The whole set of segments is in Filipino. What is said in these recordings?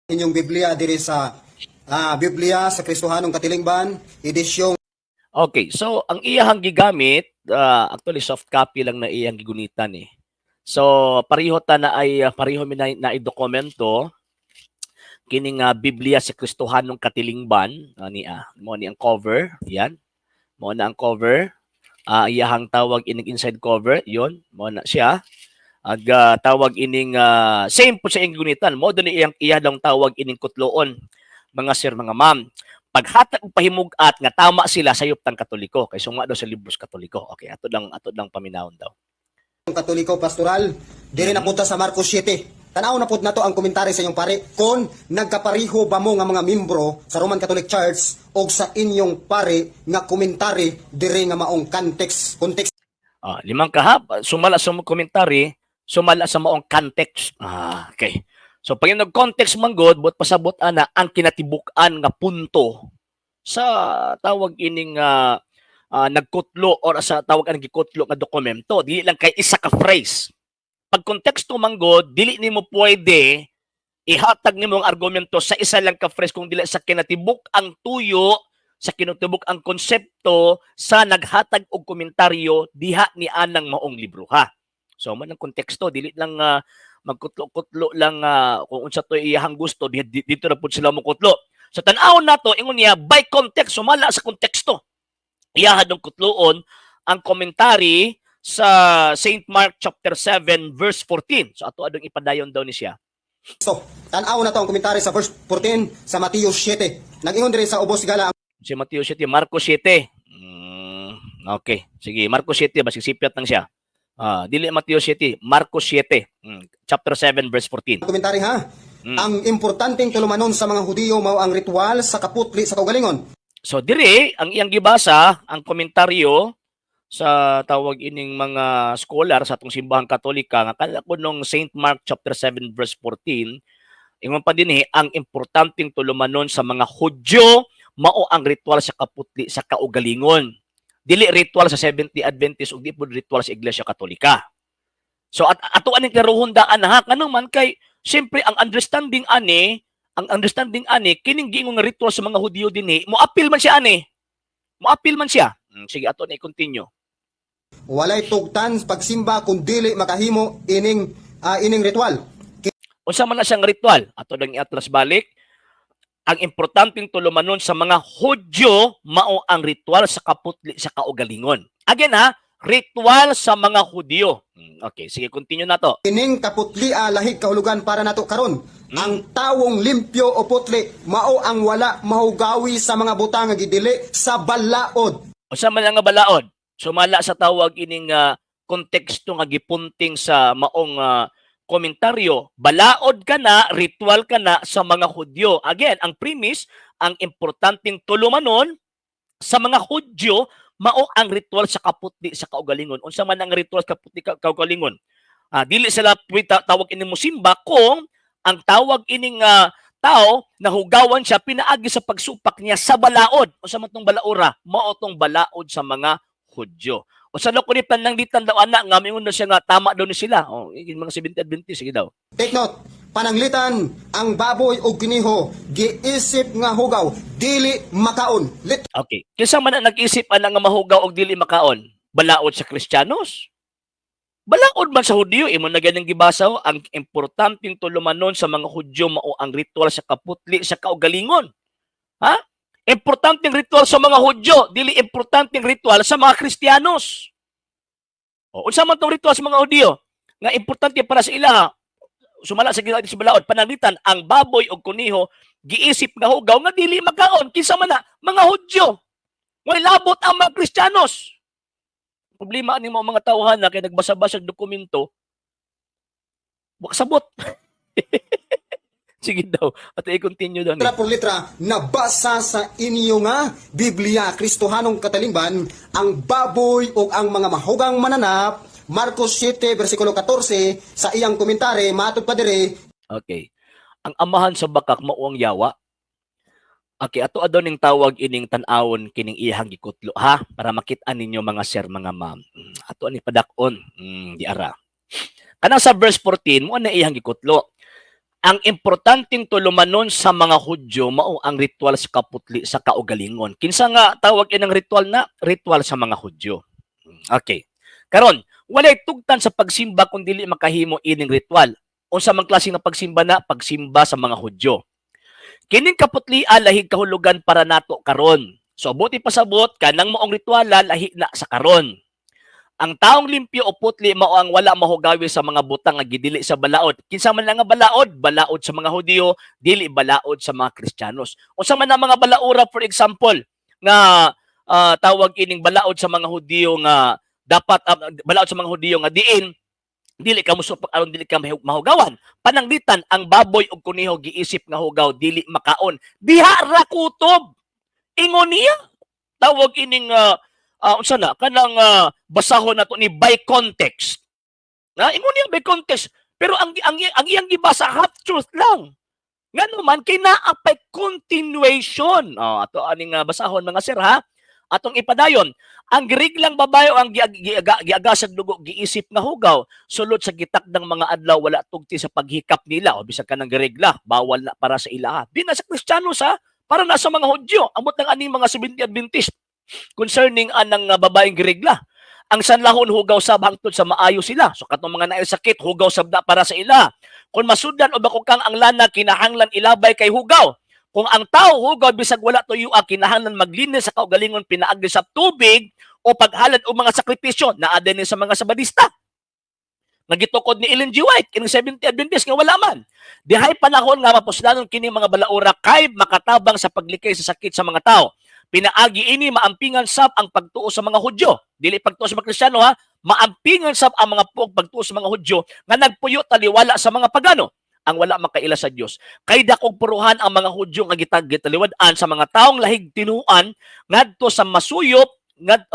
Inyong Biblia diri sa Biblia sa Kristohanong Katilingban, edisyong Okay, so ang iyahang gigamit, actually soft copy lang na iyang gigunitan eh. So pareho ta na ay pareho mi na i-dokumento kining Biblia sa Kristohanong Katilingban mo ni ang cover, yan. Mo na ang cover. Iyahang tawag ining inside cover, yon. Mo na siya. Tawag ining same po sa iyang gunitan. Mo ni iyang lang tawag ining kutloon, mga sir, mga ma'am. Paghatag og pahimugat nga tama sila sa yuptang Katoliko kay suma daw sa libros Katoliko. Okay, ato lang paminawon daw. Katoliko Pastoral, diri na punta sa Marcos 7. Tanaw na pud nato ang komentary sa inyong pare kung nagkapariho ba mo nga mga membro sa Roman Catholic Church o sa inyong pare nga komentary diri nga maong context. Limang kahap, sumala sa mga komentary, sumala sa maong context. Okay. So pag yung nag-context manggod, but pasabot ana ang kinatibuk-an nga punto sa tawag ining nagkutlo or sa tawag ang gikutlo nga dokumento. Dili lang kay isa ka phrase. Pag konteksto manggod, dili nimo pwede ihatag nimo ang argumento sa isa lang ka phrase kung dili sa kinatibuk ang tuyo, sa kinatibuk ang konsepto sa naghatag og komentaryo diha ni anang maong libro ha. So man ang konteksto dili lang magkutlo-kutlo lang kung unsa to iyahang gusto dito na pud sila mo kutlo. So tan-aw nato ingon niya by context, sumala sa konteksto. Iyahan ng kutloon ang komentary sa St. Mark chapter 7 verse 14. So ato adong ipadayon daw ni siya. So, tanaw na to ang komentary sa verse 14 sa Mateo 7. Nag-ingon diri sa ubos gala Si Mateo 7, Marcos 7. Okay, sige, Marcos 7 basig sipyat lang siya. Dili Mateo 7, Marcos 7, chapter 7 verse 14. komentary ha. Ang importanteng tulumanon sa mga Hudiyo mao ang ritual sa kaputli sa kaugalingon. So dire ang iyang gibasa ang komentaryo sa tawag ining mga scholar sa atong simbahang Katolika nga kala ko nung St. Mark chapter 7 verse 14 ingon pa dinhi ang importanteng tulumanon sa mga Hudyo mao ang ritual sa kaputli sa kaugalingon. Dili ritual sa Seventh-day Adventist ug di pud ritual sa Iglesia Katolika. So ato aning klaruhon daan ha kanang man kay siyempre ang understanding ani kining giingong nga ritual sa mga Hudiyo dinhi mo appeal man siya ani. Mo appeal man siya. Sige ato na i-continue. Walay tugtan pagsimba kung dili makahimo ining ritual. Unsa man na siyang ritual? Ato lang iatras balik. Ang importanteng tulumanon sa mga Hudyo mao ang ritual sa kaputli sa kaugalingon. Again ha, ritual sa mga Hudyo. Okay, sige continue na to. Ining kaputli lahig kahulugan para nato karon. Ang tawong limpyo o putli mao ang wala mahugawi sa mga butang nga gidili sa balaod. Unsa man nga balaod? Sumala sa tawag ining konteksto nga gipunting sa maong komentaryo, balaod ka na, ritual ka na sa mga Hudyo. Again, ang premise, ang importanteng tulumanon sa mga Hudyo, mao ang ritual sa kaputli sa kaugalingon. Unsa man ang ritual sa kaputli sa kaugalingon? Dili sila tawag ining musimba kung ang tawag ining tao nahugawan siya pinaagi sa pagsupak niya sa balaod. Unsa man tong balaura? Mao tong balaod sa mga Hudyo. O sa lokunitan ng litan daw anak nga mingon na siya nga tama daw ni sila. Yung mga 70 sige daw. Take note, pananglitan ang baboy o kiniho giisip nga hugaw dili makaon. Okay. Kinsa man ang nag-isip ana nga mahugaw og dili makaon? Balaod sa Kristiyanos? Balaod man sa Hudyo, imo na ganang gibasa ang importanteng tulumanon sa mga Hudyo mao ang ritual sa kaputli sa kaugalingon. Ha? Importanteng ritual sa mga Hudyo, dili importanteng ritual sa mga Kristiyanos. Unsa man tong ritual sa mga Hudyo nga importante para sa ila, sumala sa ginawa sa balaod, pananglitan ang baboy o kuniho giisip nga hugaw nga dili makaon kinsa man na mga Hudyo. Way labot ang mga Kristiyanos. Problema ani mo mga tawhan na kay nagbasa-basa og dokumento. Wa sabot. Sige daw. At i-continue daw. Litra por litra, nabasa sa inyo nga Biblia, Kristohanong Katilingban, ang baboy o ang mga mahugang mananap, Marcos 7, versikulo 14, sa iyang komentary, matod pa dire. Okay. Ang amahan sa bakak mao ang yawa. Okay, ato adon ning tawag ining tan-awon kining iyang gikutlo ha para makit-an ninyo mga sir, mga ma'am. Ato ani padakon. Di ara. Kanang sa verse 14 mo na iyang gikutlo. Ang importanteng tulumanon sa mga Hudyo mao ang ritual sa kaputli sa kaugalingon. Kinsa nga tawag inang ritual na ritual sa mga Hudyo. Okay. Karon, walay tugtan sa pagsimba kung dili makahimo ining ritual. Unsa man klase nga pagsimba na? Pagsimba sa mga Hudyo. Kining kaputlian lahig kahulugan para nato karon. So buti pasabot kanang maong rituala lahi na sa karon. Ang taong limpyo o putli mao ang wala mahugawi sa mga butang nga gidili sa balaod. Kinsa man nga balaod? Balaod sa mga Hudiyo, dili balaod sa mga Kristiyanos. Unsa man ang mga balaura, for example, nga tawag ining balaod sa mga Hudiyo nga dapat balaod sa mga Hudiyo nga diin dili ka musupak aron dili ka mahugawan. Pananglitan ang baboy ug kuniho giisip nga hugaw dili makaon. Diha ra kutob. Ingon niya tawag ining unsa na kanang basahon nato ni by context. Ingon niya by context. Pero ang iyang gibasa half truth lang. Ngano man kay naa pay continuation. Ato aning basahon mga sir ha. Atong ipadayon, ang giriglang babayo ang giagasag dugo giisip nga hugaw sulod sa gitakdang mga adlaw wala tugti sa paghikap nila o bisag kanang girigla bawal na para sa ilaha. Di na sa Kristiyano sa para na sa mga Hudyo. Amot ng aning mga Seventh-day Adventist concerning anang babaeng girigla. Ang sanlahon hugaw sab hangtod sa maayo sila. So katong mga naay sakit hugaw sab na para sa ila. Kung masudan o bakukang ang lana kinahanglan ilabay kay hugaw. Kung ang tao hugaw bisag wala tuyo kinahanglan maglinis sa kaugalingon pinaagi sa tubig o paghalad og mga sakripisyo naa din sa mga Sabadista. Nagitukod ni Ellen G. White kining Seventh-day Adventist nga wala man. Dihay panahon nga mapuslanon kini mga balaura kay makatabang sa paglikay sa sakit sa mga tao. Pinaagi ini maampingan sab ang pagtuo sa mga Hudyo. Dili pagtuo sa mga Kristiyano ha. Maampingan sab ang mga pagtuo sa mga Hudyo nga nagpuyo taliwala sa mga pagano ang wala makaila sa Dios. Kay dakong puruhan ang mga Hudyo nga gitaliwad-an sa mga taong lahig tinuan ngadto sa masuyop ngadto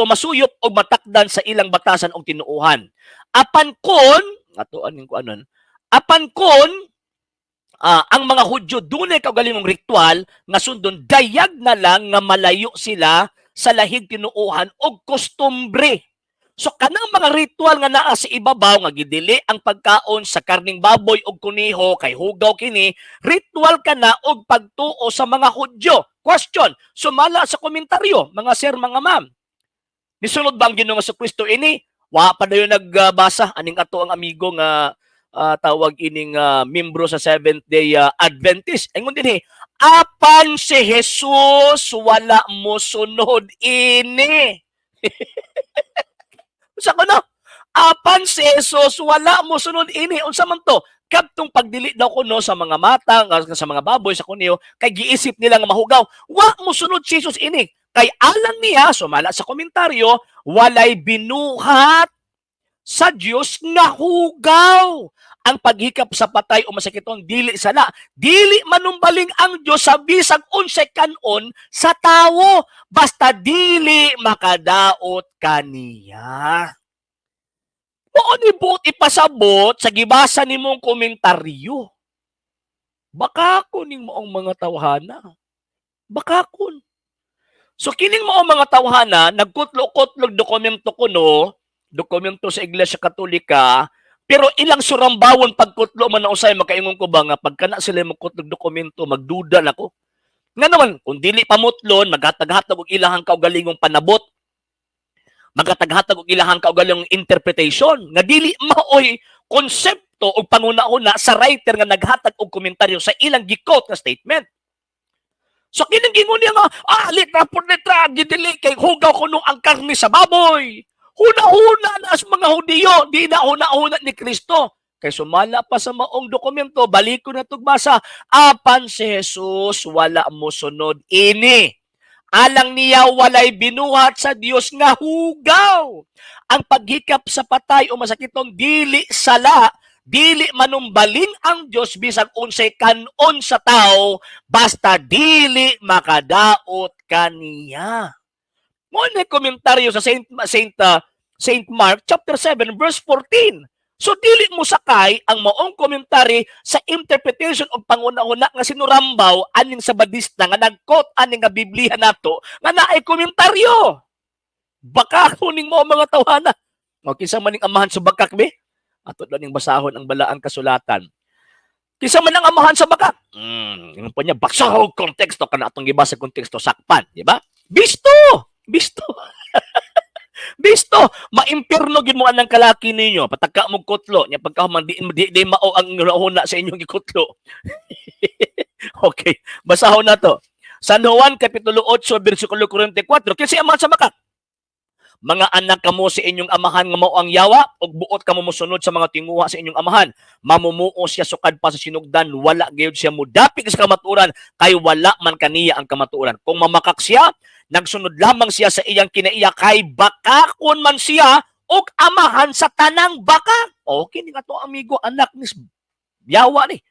masuyop og matakdan sa ilang batasan og tinuuhan. Apan kon ang mga Hudyo dunay kaugalingong ritual nga sundon dayag na lang nga malayo sila sa lahig tinuuhan og kostumbre. So kanang mga ritual nga naa sa ibabaw nga gidili ang pagkaon sa karning baboy og kuniho kay hugaw kini, ritual kana og pagtuo sa mga Hudyo. Question, sumala sa komentaryo, mga sir, mga ma'am. Nisunod ba ang Ginoong Jesucristo ini? Wa pa dayon nagbasa aning ato ang amigo nga tawag ining membro sa Seventh-day Adventist. Ingon din apan si Jesus wala mo sunod ini. Unsa ko no? Apan si Jesus wala mo sunod ini. Unsa man to? Kadtong pagdili daw kuno sa mga mata, sa mga baboy, sa kuniyo, kay giisip nila nga mahugaw. Wa mo sunod si Jesus ini. Kay alang niya, sumala sa komentaryo, walay binuhat sa Dios nga hugaw. Ang paghikap sa patay o masakiton dili sala, dili manumbaling ang Dios sa bisag unsay kanon sa tawo basta dili makadaot kaniya. O ni buot ipasabot sa gibasa nimong komentaryo. Baka kuning mo ang mga tawhana. Baka kun. So kining mo ang mga tawhana nagkutlo-kutlog dokumento kuno, dokumento sa Iglesia Katolika, pero ilang surambawon pagkutlo man na usay makaingon ko ba nga pagkana sila mo kutlog dokumento magduda nako. Nga naman kung dili pamutlon maghatag-hatag og ilahang kaugalingong panabot. Maghatag-hatag og ilahang kaugalingong interpretation nga dili maoy konsepto og panguna-una sa writer nga naghatag og komentaryo sa ilang gi-quote nga statement. So kining gingon niya nga litra por litra gidili kay hugaw kuno ang karne sa baboy. Huna-huna na sa mga Hudiyo, di na huna-huna ni Kristo. Kay sumala pa sa maong dokumento, balik ko na basa, apan si Jesus wala mo sunod ini. Alang niya walay binuhat sa Dios nga hugaw. Ang paghikap sa patay o masakitong dili sala, dili manumbaling ang Dios bisag unsay kanon sa tao, basta dili makadaot kaniya. Mo na komentaryo sa Saint Mark chapter 7 verse 14. So dili mo sakay ang maong komentary sa interpretation og panguna-una nga sinurambaw aning Sabadista nga nag-quote aning nga Biblia nato nga naay komentaryo. Baka kuning mo mga tawhana. O kinsa man ning amahan sa bakak be? Ato lang yung basahon ang balaang kasulatan. Kisa man ang amahan sa baka. Yung po niya, baksahog konteksto, kana atong gibasa konteksto, sakpan, di ba? Bisto! Bisto! Bisto! Maimpirno gid mo anang kalaki ninyo, patagka mo kutlo, nya pagkahuman di mao ang rahona sa inyong gikutlo. Okay, basahon na to. San Juan Kapitulo 8, versikulo 44, kasi amahan sa baka. Mga anak kamo sa inyong amahan nga mao ang yawa, ug buot kamo mosunod sa mga tinguha sa inyong amahan. Mamumuo siya sukad pa sa sinugdan, wala gayud siya mudapig sa kamatuoran, kay wala man kaniya ang kamatuoran. Kung mamakak siya, nagsunod lamang siya sa iyang kinaiya, kay bakakon man siya ug amahan sa tanang baka. Okay ni nga to amigo, anak ni yawa ni.